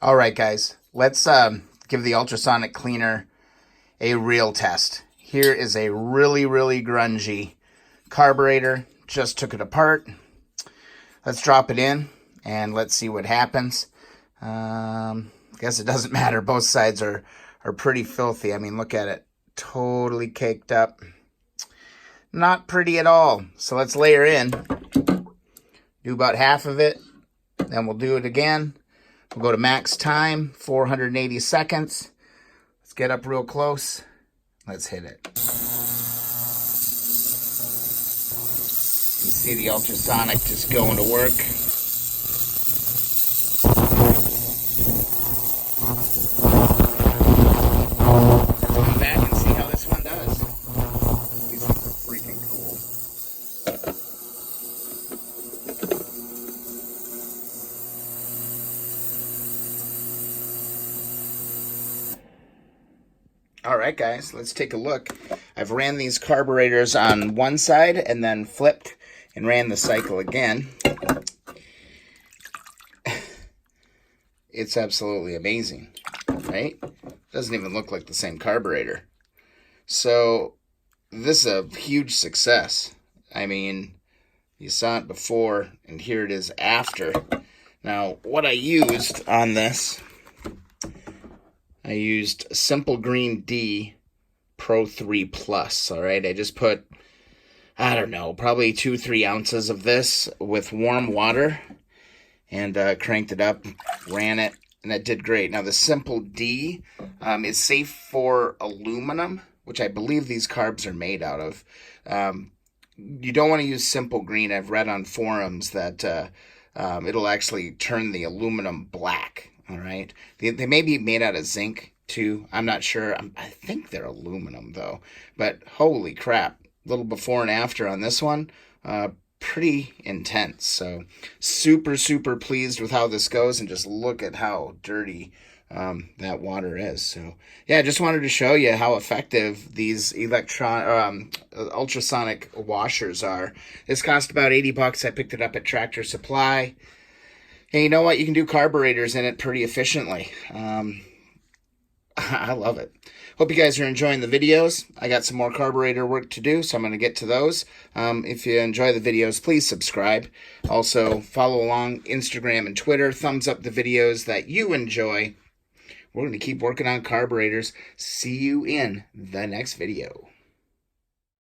All right, guys, let's give the ultrasonic cleaner a real test. Here is a really, really grungy carburetor. Just took it apart. Let's drop it in and let's see what happens. Guess it doesn't matter. Both sides are pretty filthy. I mean, look at it. Totally caked up. Not pretty at all. So let's layer in. Do about half of it. Then we'll do it again. We'll go to max time, 480 seconds. Let's get up real close. Let's hit it. You can see the ultrasonic just going to work. Let's come back and see how this one does. These ones are freaking cool. All right, guys, let's take a look. I've ran these carburetors on one side and then flipped and ran the cycle again. It's absolutely amazing, right? Doesn't even look like the same carburetor. So this is a huge success. I mean, you saw it before, and here it is after. Now, what I used on this, I used Simple Green D Pro 3 Plus, all right? I just put, I don't know, probably 2-3 ounces of this with warm water and cranked it up, ran it, and it did great. Now, the Simple D is safe for aluminum, which I believe these carbs are made out of. You don't want to use Simple Green. I've read on forums that it'll actually turn the aluminum black. All right. They may be made out of zinc too. I'm not sure. I think they're aluminum though. But holy crap. A little before and after on this one. Pretty intense. So super, super pleased with how this goes. And just look at how dirty that water is. So yeah, just wanted to show you how effective these ultrasonic washers are. This cost about 80 bucks. I picked it up at Tractor Supply. And you know what? You can do carburetors in it pretty efficiently. I love it. Hope you guys are enjoying the videos. I got some more carburetor work to do, so I'm going to get to those. If you enjoy the videos, please subscribe. Also, follow along Instagram and Twitter. Thumbs up the videos that you enjoy. We're going to keep working on carburetors. See you in the next video.